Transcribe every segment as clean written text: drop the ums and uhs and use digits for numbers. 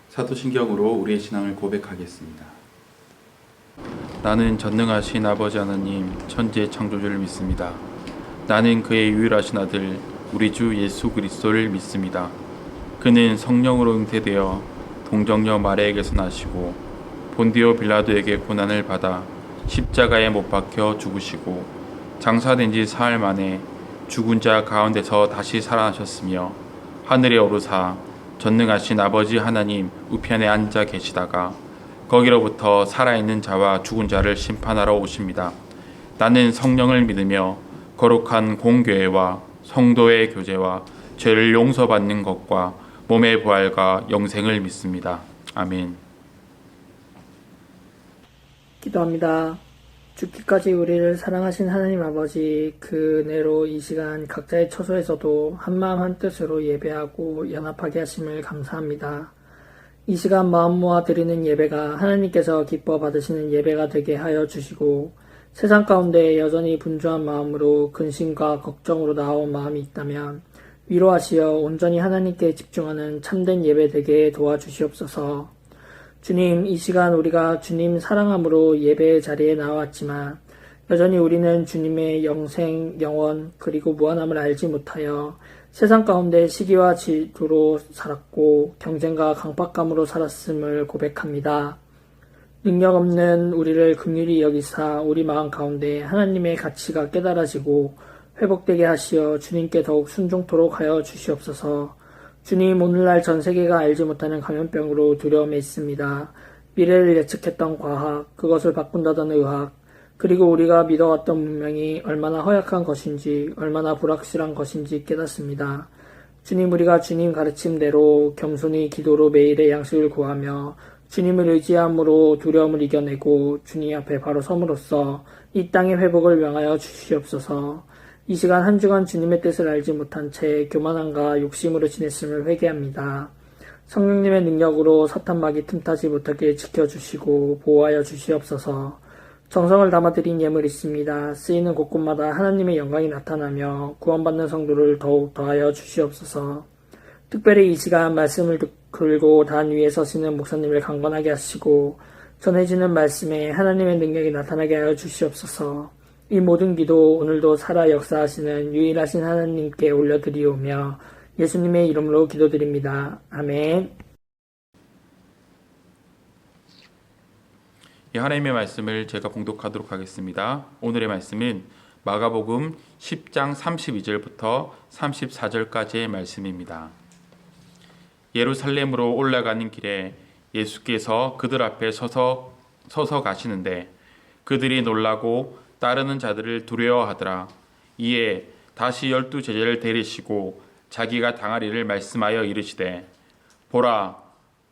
사도신경으로 우리의 신앙을 고백하겠습니다. 나는 전능하신 아버지 하나님 천지의 창조주를 믿습니다. 나는 그의 유일하신 아들 우리 주 예수 그리스도를 믿습니다. 그는 성령으로 잉태되어 동정녀 마리아에게서 나시고 본디오 빌라도에게 고난을 받아 십자가에 못 박혀 죽으시고 장사된 지 사흘 만에 죽은 자 가운데서 다시 살아나셨으며 하늘에 오르사 전능하신 아버지 하나님 우편에 앉아 계시다가 거기로부터 살아있는 자와 죽은 자를 심판하러 오십니다. 나는 성령을 믿으며 거룩한 공교회와 성도의 교제와 죄를 용서받는 것과 몸의 부활과 영생을 믿습니다. 아멘. 기도합니다. 죽기까지 우리를 사랑하신 하나님 아버지, 그 은혜로 이 시간 각자의 처소에서도 한마음 한뜻으로 예배하고 연합하게 하심을 감사합니다. 이 시간 마음 모아 드리는 예배가 하나님께서 기뻐 받으시는 예배가 되게 하여 주시고, 세상 가운데 여전히 분주한 마음으로 근심과 걱정으로 나온 마음이 있다면 위로하시어 온전히 하나님께 집중하는 참된 예배 되게 도와주시옵소서. 주님, 이 시간 우리가 주님 사랑함으로 예배의 자리에 나왔지만 여전히 우리는 주님의 영생, 영원, 그리고 무한함을 알지 못하여 세상 가운데 시기와 질투로 살았고 경쟁과 강박감으로 살았음을 고백합니다. 능력 없는 우리를 긍휼히 여기사 우리 마음 가운데 하나님의 가치가 깨달아지고 회복되게 하시어 주님께 더욱 순종토록 하여 주시옵소서. 주님, 오늘날 전 세계가 알지 못하는 감염병으로 두려움에 있습니다. 미래를 예측했던 과학, 그것을 바꾼다던 의학, 그리고 우리가 믿어왔던 문명이 얼마나 허약한 것인지, 얼마나 불확실한 것인지 깨닫습니다. 주님, 우리가 주님 가르침대로 겸손히 기도로 매일의 양식을 구하며 주님을 의지함으로 두려움을 이겨내고 주님 앞에 바로 섬으로써 이 땅의 회복을 명하여 주시옵소서. 이 시간 한 주간 주님의 뜻을 알지 못한 채 교만함과 욕심으로 지냈음을 회개합니다. 성령님의 능력으로 사탄막이 틈타지 못하게 지켜주시고 보호하여 주시옵소서. 정성을 담아드린 예물 있습니다. 쓰이는 곳곳마다 하나님의 영광이 나타나며 구원받는 성도를 더욱 더하여 주시옵소서. 특별히 이 시간 말씀을 들고 단 위에 서시는 목사님을 강건하게 하시고 전해지는 말씀에 하나님의 능력이 나타나게 하여 주시옵소서. 이 모든 기도 오늘도 살아 역사하시는 유일하신 하나님께 올려드리오며 예수님의 이름으로 기도드립니다. 아멘. 하나님의 말씀을 제가 봉독하도록 하겠습니다. 오늘의 말씀은 마가복음 10장 32절부터 34절까지의 말씀입니다. 예루살렘으로 올라가는 길에 예수께서 그들 앞에 서서 가시는데 그들이 놀라고 따르는 자들을 두려워하더라. 이에 다시 12 제자를 데리시고 자기가 당할 일을 말씀하여 이르시되 보라,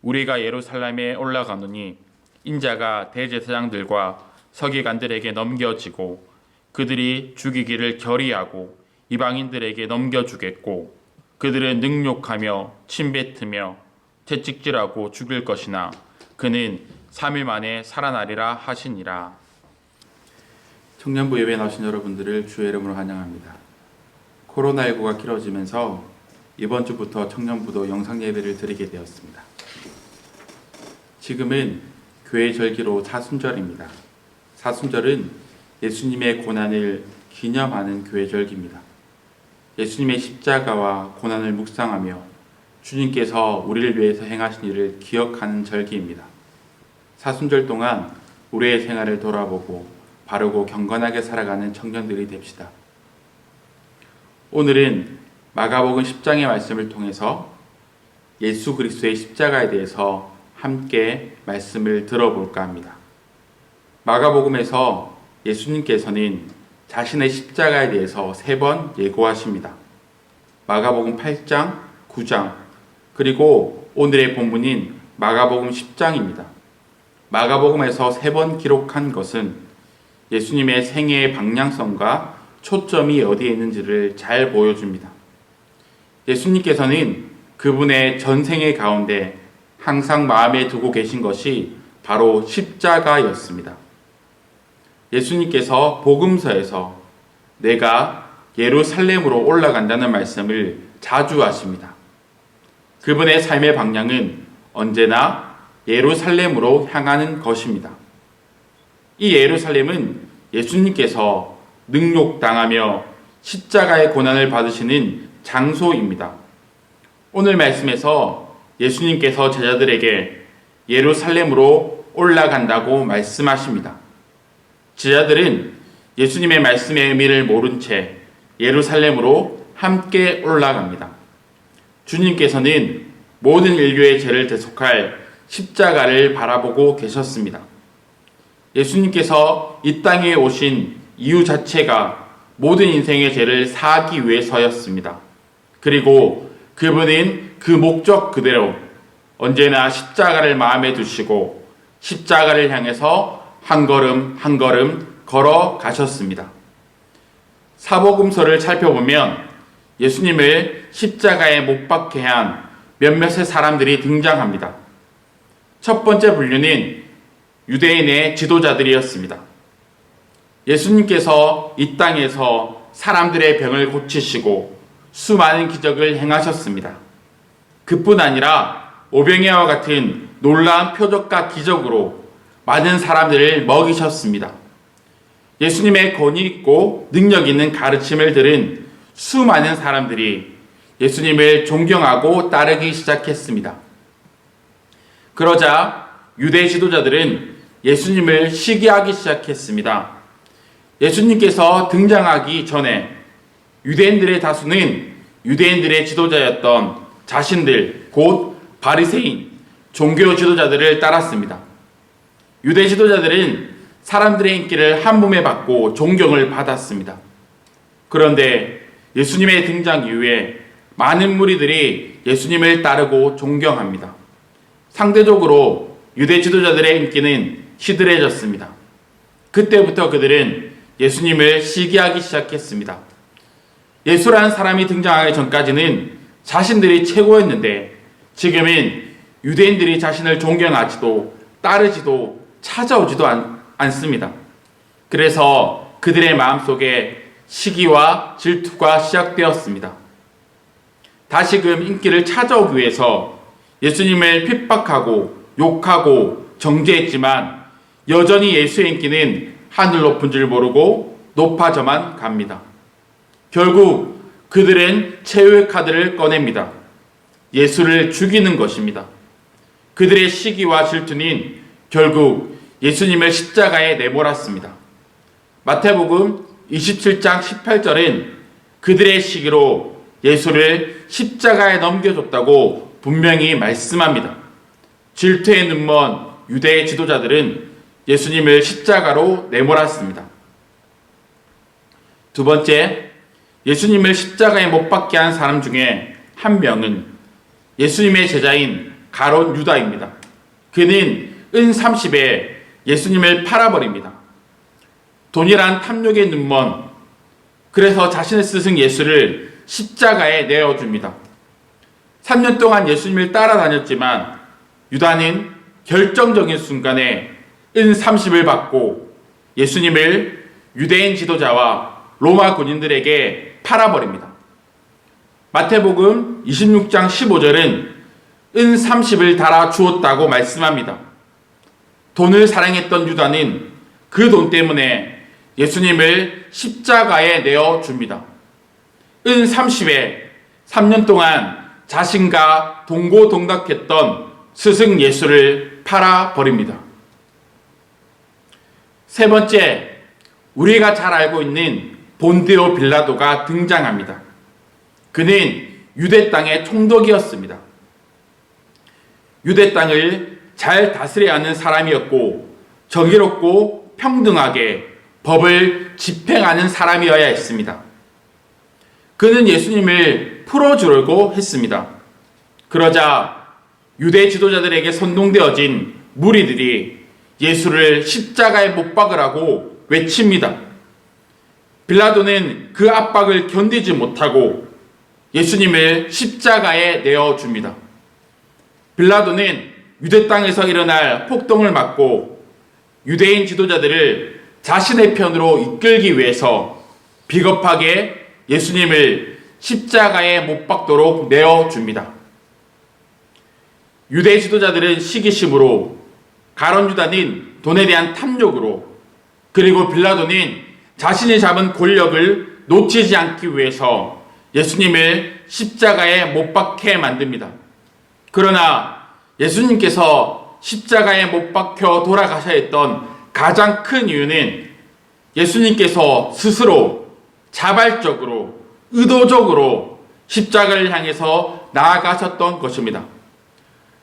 우리가 예루살렘에 올라가노니 인자가 대제사장들과 서기관들에게 넘겨지고 그들이 죽이기를 결의하고 이방인들에게 넘겨주겠고 그들은 능욕하며 침뱉으며 채찍질하고 죽일 것이나 그는 3일 만에 살아나리라 하시니라. 청년부 예배에 나오신 여러분들을 주의 이름으로 환영합니다. 코로나19가 길어지면서 이번 주부터 청년부도 영상 예배를 드리게 되었습니다. 지금은 교회 절기로 사순절입니다. 사순절은 예수님의 고난을 기념하는 교회 절기입니다. 예수님의 십자가와 고난을 묵상하며 주님께서 우리를 위해서 행하신 일을 기억하는 절기입니다. 사순절 동안 우리의 생활을 돌아보고 바르고 경건하게 살아가는 청년들이 됩시다. 오늘은 마가복음 10장의 말씀을 통해서 예수 그리스도의 십자가에 대해서 함께 말씀을 들어볼까 합니다. 마가복음에서 예수님께서는 자신의 십자가에 대해서 3번 예고하십니다. 마가복음 8장, 9장, 그리고 오늘의 본문인 마가복음 10장입니다. 마가복음에서 3번 기록한 것은 예수님의 생애의 방향성과 초점이 어디에 있는지를 잘 보여줍니다. 예수님께서는 그분의 전생의 가운데 항상 마음에 두고 계신 것이 바로 십자가였습니다. 예수님께서 복음서에서 내가 예루살렘으로 올라간다는 말씀을 자주 하십니다. 그분의 삶의 방향은 언제나 예루살렘으로 향하는 것입니다. 이 예루살렘은 예수님께서 능욕당하며 십자가의 고난을 받으시는 장소입니다. 오늘 말씀에서 예수님께서 제자들에게 예루살렘으로 올라간다고 말씀하십니다. 제자들은 예수님의 말씀의 의미를 모른 채 예루살렘으로 함께 올라갑니다. 주님께서는 모든 인류의 죄를 대속할 십자가를 바라보고 계셨습니다. 예수님께서 이 땅에 오신 이유 자체가 모든 인생의 죄를 사하기 위해서였습니다. 그리고 그분은 그 목적 그대로 언제나 십자가를 마음에 두시고 십자가를 향해서 한 걸음 한 걸음 걸어가셨습니다. 사복음서를 살펴보면 예수님을 십자가에 못 박게 한 몇몇의 사람들이 등장합니다. 첫 번째 분류는 유대인의 지도자들이었습니다. 예수님께서 이 땅에서 사람들의 병을 고치시고 수많은 기적을 행하셨습니다. 그뿐 아니라 오병이와 같은 놀라운 표적과 기적으로 많은 사람들을 먹이셨습니다. 예수님의 권위 있고 능력 있는 가르침을 들은 수많은 사람들이 예수님을 존경하고 따르기 시작했습니다. 그러자 유대 지도자들은 예수님을 시기하기 시작했습니다. 예수님께서 등장하기 전에 유대인들의 다수는 유대인들의 지도자였던 자신들, 곧 바리새인, 종교 지도자들을 따랐습니다. 유대 지도자들은 사람들의 인기를 한 몸에 받고 존경을 받았습니다. 그런데 예수님의 등장 이후에 많은 무리들이 예수님을 따르고 존경합니다. 상대적으로 유대 지도자들의 인기는 시들해졌습니다. 그때부터 그들은 예수님을 시기하기 시작했습니다. 예수라는 사람이 등장하기 전까지는 자신들이 최고였는데 지금은 유대인들이 자신을 존경하지도 따르지도 찾아오지도 않습니다. 그래서 그들의 마음속에 시기와 질투가 시작되었습니다. 다시금 인기를 찾아오기 위해서 예수님을 핍박하고 욕하고 정죄했지만 여전히 예수의 인기는 하늘 높은 줄 모르고 높아져만 갑니다. 결국 그들은 최후의 카드를 꺼냅니다. 예수를 죽이는 것입니다. 그들의 시기와 질투는 결국 예수님을 십자가에 내몰았습니다. 마태복음 27장 18절은 그들의 시기로 예수를 십자가에 넘겨줬다고 분명히 말씀합니다. 질투에 눈먼 유대 지도자들은 예수님을 십자가로 내몰았습니다. 두 번째, 예수님을 십자가에 못 박게 한 사람 중에 한 명은 예수님의 제자인 가룟 유다입니다. 그는 은 30에 예수님을 팔아버립니다. 돈이란 탐욕에 눈먼, 그래서 자신의 스승 예수를 십자가에 내어줍니다. 3년 동안 예수님을 따라다녔지만 유다는 결정적인 순간에 은 30을 받고 예수님을 유대인 지도자와 로마 군인들에게 팔아버립니다. 마태복음 26장 15절은 은 30을 달아 주었다고 말씀합니다. 돈을 사랑했던 유다는 그 돈 때문에 예수님을 십자가에 내어줍니다. 은 30에 3년 동안 자신과 동고동락했던 스승 예수를 팔아버립니다. 세 번째, 우리가 잘 알고 있는 본디오 빌라도가 등장합니다. 그는 유대 땅의 총독이었습니다. 유대 땅을 잘 다스려야 하는 사람이었고 정의롭고 평등하게 법을 집행하는 사람이어야 했습니다. 그는 예수님을 풀어주려고 했습니다. 그러자 유대 지도자들에게 선동되어진 무리들이 예수를 십자가에 못 박으라고 외칩니다. 빌라도는 그 압박을 견디지 못하고 예수님을 십자가에 내어줍니다. 빌라도는 유대 땅에서 일어날 폭동을 막고 유대인 지도자들을 자신의 편으로 이끌기 위해서 비겁하게 예수님을 십자가에 못 박도록 내어줍니다. 유대 지도자들은 시기심으로, 가룟 유다는 돈에 대한 탐욕으로, 그리고 빌라도는 자신이 잡은 권력을 놓치지 않기 위해서 예수님을 십자가에 못 박게 만듭니다. 그러나 예수님께서 십자가에 못 박혀 돌아가셔야 했던 가장 큰 이유는 예수님께서 스스로 자발적으로 의도적으로 십자가를 향해서 나아가셨던 것입니다.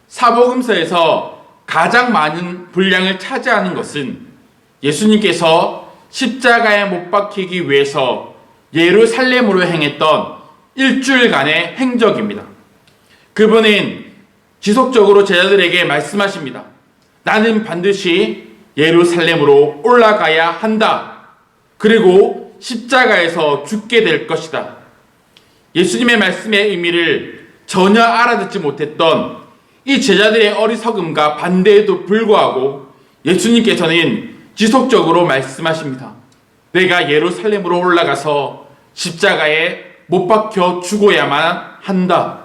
사복음서에서 가장 많은 분량을 차지하는 것은 예수님께서 십자가에 못 박히기 위해서 예루살렘으로 행했던 일주일간의 행적입니다. 그분은 지속적으로 제자들에게 말씀하십니다. 나는 반드시 예루살렘으로 올라가야 한다. 그리고 십자가에서 죽게 될 것이다. 예수님의 말씀의 의미를 전혀 알아듣지 못했던 이 제자들의 어리석음과 반대에도 불구하고 예수님께서는 지속적으로 말씀하십니다. 내가 예루살렘으로 올라가서 십자가에 못 박혀 죽어야만 한다.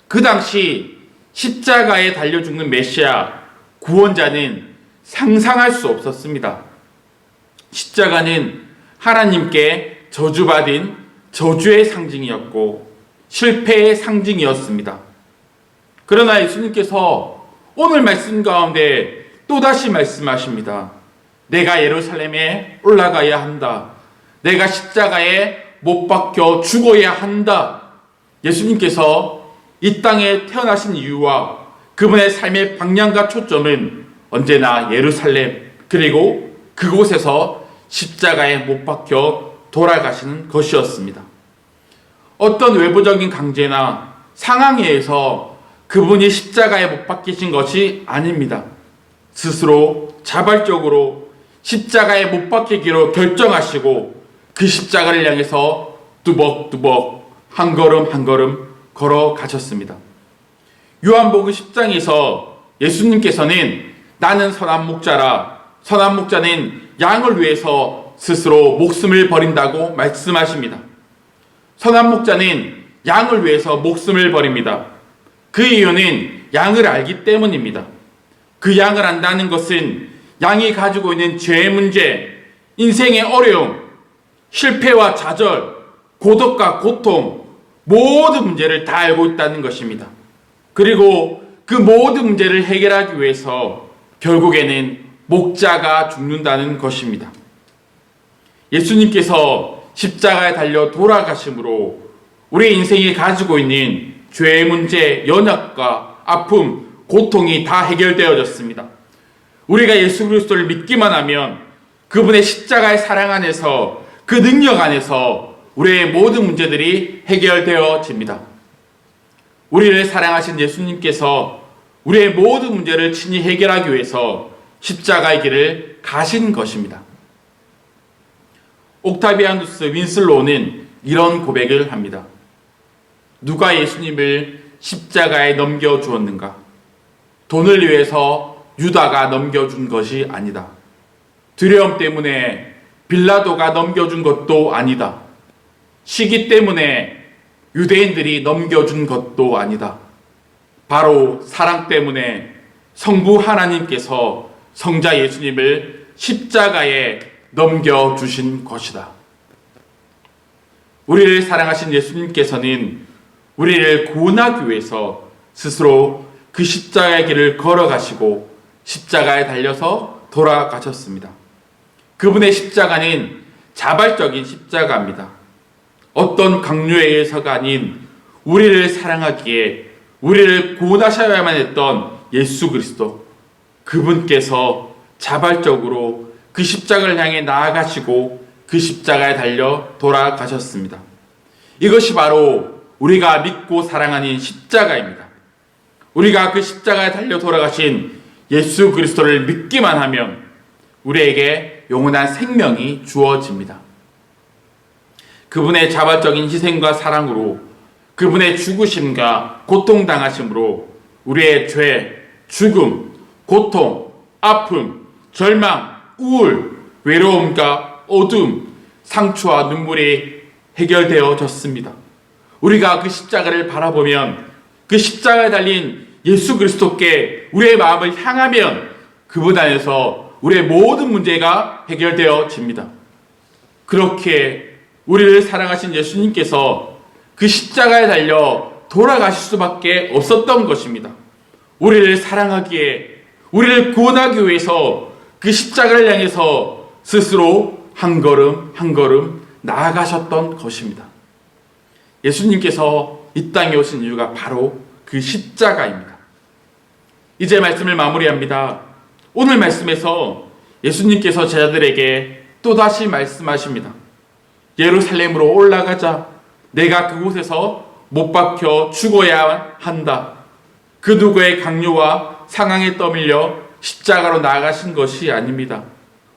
그 당시 십자가에 달려 죽는 메시아, 구원자는 상상할 수 없었습니다. 십자가는 하나님께 저주받은 저주의 상징이었고 실패의 상징이었습니다. 그러나 예수님께서 오늘 말씀 가운데 또다시 말씀하십니다. 내가 예루살렘에 올라가야 한다. 내가 십자가에 못 박혀 죽어야 한다. 예수님께서 이 땅에 태어나신 이유와 그분의 삶의 방향과 초점은 언제나 예루살렘, 그리고 그곳에서 십자가에 못 박혀 돌아가시는 것이었습니다. 어떤 외부적인 강제나 상황에 의해서 그분이 십자가에 못 박히신 것이 아닙니다. 스스로 자발적으로 십자가에 못 박히기로 결정하시고 그 십자가를 향해서 뚜벅뚜벅 한 걸음 한 걸음 걸어가셨습니다. 요한복음 10장에서 예수님께서는 나는 선한 목자라, 선한 목자는 양을 위해서 스스로 목숨을 버린다고 말씀하십니다. 선한 목자는 양을 위해서 목숨을 버립니다. 그 이유는 양을 알기 때문입니다. 그 양을 안다는 것은 양이 가지고 있는 죄의 문제, 인생의 어려움, 실패와 좌절, 고독과 고통, 모든 문제를 다 알고 있다는 것입니다. 그리고 그 모든 문제를 해결하기 위해서 결국에는 목자가 죽는다는 것입니다. 예수님께서 십자가에 달려 돌아가심으로 우리 인생이 가지고 있는 죄의 문제, 연약과 아픔, 고통이 다 해결되어졌습니다. 우리가 예수 그리스도를 믿기만 하면 그분의 십자가의 사랑 안에서, 그 능력 안에서 우리의 모든 문제들이 해결되어집니다. 우리를 사랑하신 예수님께서 우리의 모든 문제를 친히 해결하기 위해서 십자가의 길을 가신 것입니다. 옥타비아누스 윈슬로우는 이런 고백을 합니다. 누가 예수님을 십자가에 넘겨주었는가? 돈을 위해서 유다가 넘겨준 것이 아니다. 두려움 때문에 빌라도가 넘겨준 것도 아니다. 시기 때문에 유대인들이 넘겨준 것도 아니다. 바로 사랑 때문에 성부 하나님께서 성자 예수님을 십자가에 넘겨주신 것이다. 우리를 사랑하신 예수님께서는 우리를 구원하기 위해서 스스로 그 십자가의 길을 걸어가시고 십자가에 달려서 돌아가셨습니다. 그분의 십자가는 자발적인 십자가입니다. 어떤 강요에 의해서가 아닌 우리를 사랑하기에 우리를 구원하셔야만 했던 예수 그리스도, 그분께서 자발적으로 그 십자가를 향해 나아가시고 그 십자가에 달려 돌아가셨습니다. 이것이 바로 우리가 믿고 사랑하는 십자가입니다. 우리가 그 십자가에 달려 돌아가신 예수 그리스도를 믿기만 하면 우리에게 영원한 생명이 주어집니다. 그분의 자발적인 희생과 사랑으로, 그분의 죽으심과 고통당하심으로 우리의 죄, 죽음, 고통, 아픔, 절망, 우울, 외로움과 어둠, 상처와 눈물이 해결되어졌습니다. 우리가 그 십자가를 바라보면 그 십자가에 달린 예수 그리스도께 우리의 마음을 향하면 그분 안에서 우리의 모든 문제가 해결되어집니다. 그렇게 우리를 사랑하신 예수님께서 그 십자가에 달려 돌아가실 수밖에 없었던 것입니다. 우리를 사랑하기에, 우리를 구원하기 위해서 그 십자가를 향해서 스스로 한 걸음 한 걸음 나아가셨던 것입니다. 예수님께서 이 땅에 오신 이유가 바로 그 십자가입니다. 이제 말씀을 마무리합니다. 오늘 말씀에서 예수님께서 제자들에게 또다시 말씀하십니다. 예루살렘으로 올라가자. 내가 그곳에서 못 박혀 죽어야 한다. 그 누구의 강요와 상황에 떠밀려 십자가로 나아가신 것이 아닙니다.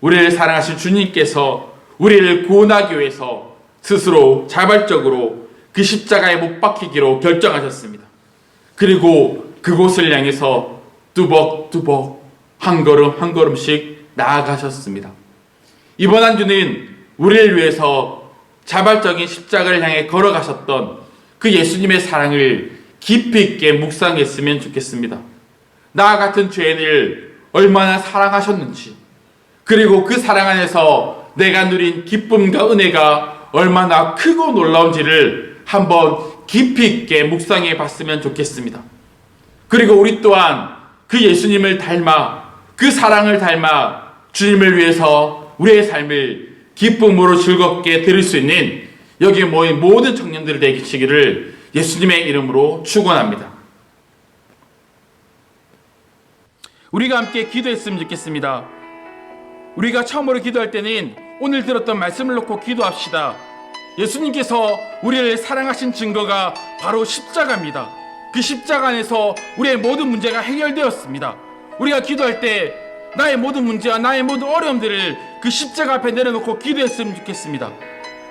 우리를 사랑하신 주님께서 우리를 구원하기 위해서 스스로 자발적으로 그 십자가에 못 박히기로 결정하셨습니다. 그리고 그곳을 향해서 뚜벅뚜벅 한 걸음 한 걸음씩 나아가셨습니다. 이번 한 주는 우리를 위해서 자발적인 십자가를 향해 걸어가셨던 그 예수님의 사랑을 깊이 있게 묵상했으면 좋겠습니다. 나 같은 죄인을 얼마나 사랑하셨는지, 그리고 그 사랑 안에서 내가 누린 기쁨과 은혜가 얼마나 크고 놀라운지를 한번 깊이 있게 묵상해 봤으면 좋겠습니다. 그리고 우리 또한 그 예수님을 닮아, 그 사랑을 닮아 주님을 위해서 우리의 삶을 기쁨으로 즐겁게 드릴 수 있는 여기 모인 모든 청년들이 되시기를 예수님의 이름으로 축원합니다. 우리가 함께 기도했으면 좋겠습니다. 우리가 처음으로 기도할 때는 오늘 들었던 말씀을 놓고 기도합시다. 예수님께서 우리를 사랑하신 증거가 바로 십자가입니다. 그 십자가 안에서 우리의 모든 문제가 해결되었습니다. 우리가 기도할 때 나의 모든 문제와 나의 모든 어려움들을 그 십자가 앞에 내려놓고 기도했으면 좋겠습니다.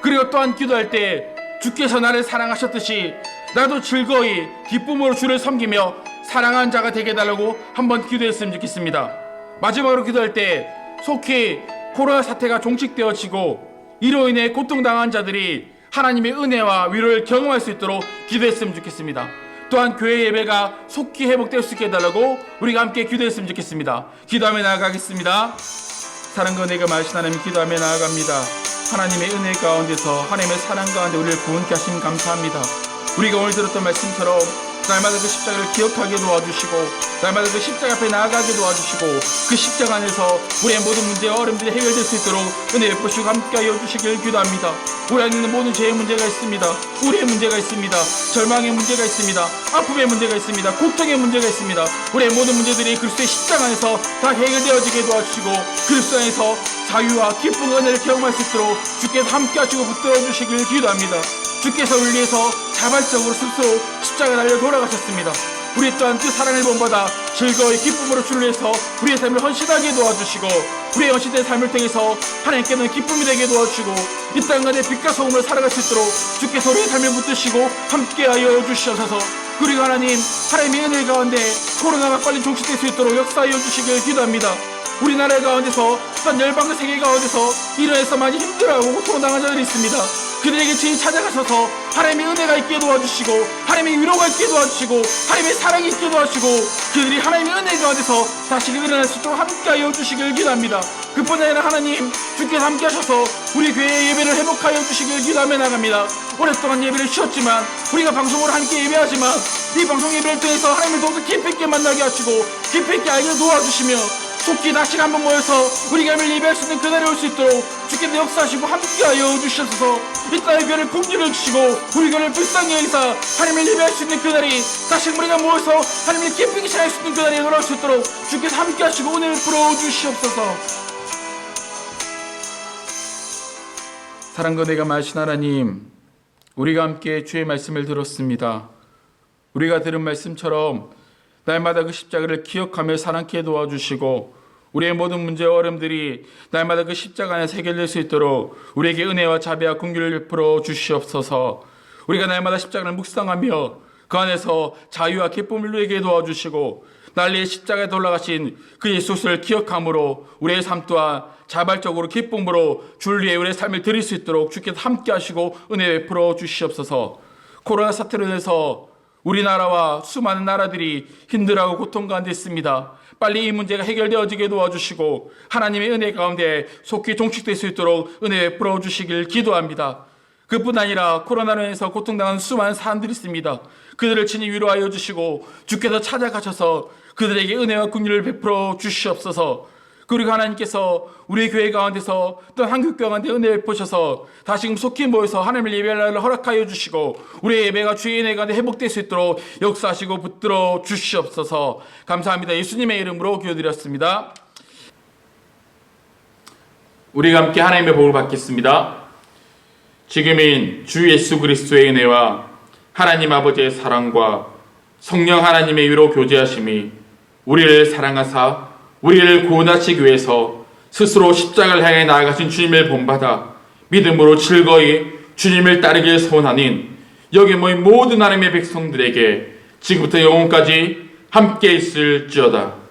그리고 또한 기도할 때 주께서 나를 사랑하셨듯이 나도 즐거이 기쁨으로 주를 섬기며 사랑하는 자가 되게 해달라고 한번 기도했으면 좋겠습니다. 마지막으로 기도할 때 속히 코로나 사태가 종식되어지고 이로 인해 고통당한 자들이 하나님의 은혜와 위로를 경험할 수 있도록 기도했으면 좋겠습니다. 또한 교회 예배가 속히 회복될 수 있게 해달라고 우리가 함께 기도했으면 좋겠습니다. 기도하며 나아가겠습니다. 사랑과 은혜가 많으신 하나님, 기도하며 나아갑니다. 하나님의 은혜 가운데서 하나님의 사랑 가운데 우리를 구원케 하심 감사합니다. 우리가 오늘 들었던 말씀처럼 날마다 그 십자가를 기억하게 도와주시고 날마다 그 십자가 앞에 나아가게 도와주시고 그 십자가 안에서 우리의 모든 문제와 어려움들이 해결될 수 있도록 은혜 베푸시고 함께하여 주시길 기도합니다. 우리 안에 있는 모든 죄의 문제가 있습니다. 우리의 문제가 있습니다. 절망의 문제가 있습니다. 아픔의 문제가 있습니다. 고통의 문제가 있습니다. 우리의 모든 문제들이 그리스도의 십자가 안에서 다 해결되어지게 도와주시고 그리스도 안에서 자유와 기쁨과 은혜를 경험할 수 있도록 주께서 함께하시고 붙들어 주시길 기도합니다. 주께서 우리를 위해서 자발적으로 스스로 십자가를 달려 돌아가셨습니다. 우리 또한 그 사랑을 본받아 즐거이 기쁨으로 주를 위해서 우리의 삶을 헌신하게 도와주시고 우리의 헌신된 삶을 통해서 하나님께는 기쁨이 되게 도와주시고 이 땅 가운데 빛과 소금으로 살아갈 수 있도록 주께서 우리의 삶을 붙드시고 함께하여 주시옵소서. 그리고 하나님의 은혜 가운데 코로나가 빨리 종식될 수 있도록 역사하여 주시길 기도합니다. 우리나라 가운데서 또한 열방의 세계 가운데서 이로 해서 많이 힘들어하고 고통당한 자들이 있습니다. 그들에게 주님 찾아가셔서 하나님의 은혜가 있게 도와주시고 하나님의 위로가 있게 도와주시고 하나님의 사랑이 있게 도와주시고 그들이 하나님의 은혜 가운데서 다시 일어날 수 있도록 함께하여 주시길 기도합니다. 그뿐 아니라 하나님 주께서 함께하셔서 우리 교회의 예배를 회복하여 주시길 기도하며 나갑니다. 오랫동안 예배를 쉬었지만 우리가 방송으로 함께 예배하지만 이 방송 예배를 통해서 하나님을 더욱 깊이 있게 만나게 하시고 깊이 있게 알게 도와주시며 속히 다시 한번 모여서 우리가 함을 예배할 수 있는 그날이 올 수 있도록 주께서 역사하시고 함께하여 주셔서 이 땅의 교회를 공유를 주시고 우리 교회를 불쌍히 여기사 하나님을 예배할 수 있는 그날이 다시 우리가 모여서 하나님을 기쁘게 찬양할 수 있는 그날이 돌아올 수 있도록 주께서 함께하시고 은혜를 풀어주시옵소서. 사랑과 은혜가 많으신 하나님, 우리가 함께 주의 말씀을 들었습니다. 우리가 들은 말씀처럼 날마다 그 십자가를 기억하며 사랑케 도와주시고 우리의 모든 문제와 어려움들이 날마다 그 십자가 안에 해결될 수 있도록 우리에게 은혜와 자비와 긍휼을 베풀어 주시옵소서. 우리가 날마다 십자가를 묵상하며 그 안에서 자유와 기쁨을 누리게 도와주시고 난리의 십자가에 돌아가신 그 예수를 기억함으로 우리의 삶 또한 자발적으로 기쁨으로 주를 위해 우리의 삶을 드릴 수 있도록 주께서 함께 하시고 은혜 베풀어 주시옵소서. 코로나 사태로 인해서 우리나라와 수많은 나라들이 힘들어하고 고통 가운데 있습니다. 빨리 이 문제가 해결되어지게 도와주시고 하나님의 은혜 가운데 속히 종식될 수 있도록 은혜 베풀어 주시길 기도합니다. 그뿐 아니라 코로나로 인해서 고통당하는 수많은 사람들이 있습니다. 그들을 친히 위로하여 주시고 주께서 찾아가셔서 그들에게 은혜와 긍휼을 베풀어 주시옵소서. 그리고 하나님께서 우리 교회 가운데서 또 한국 교회 가운데 은혜 베푸셔서 다시금 속히 모여서 하나님을 예배할 날을 허락하여 주시고 우리의 예배가 주의 은혜 가운데 회복될 수 있도록 역사하시고 붙들어 주시옵소서. 감사합니다. 예수님의 이름으로 기도드렸습니다. 우리가 함께 하나님의 복을 받겠습니다. 지금인 주 예수 그리스도의 은혜와 하나님 아버지의 사랑과 성령 하나님의 위로 교제하심이 우리를 사랑하사 우리를 구원하시기 위해서 스스로 십자가를 향해 나아가신 주님을 본받아 믿음으로 즐거이 주님을 따르길 소원하는 여기 모인 모든 하나님의 백성들에게 지금부터 영원까지 함께 있을지어다.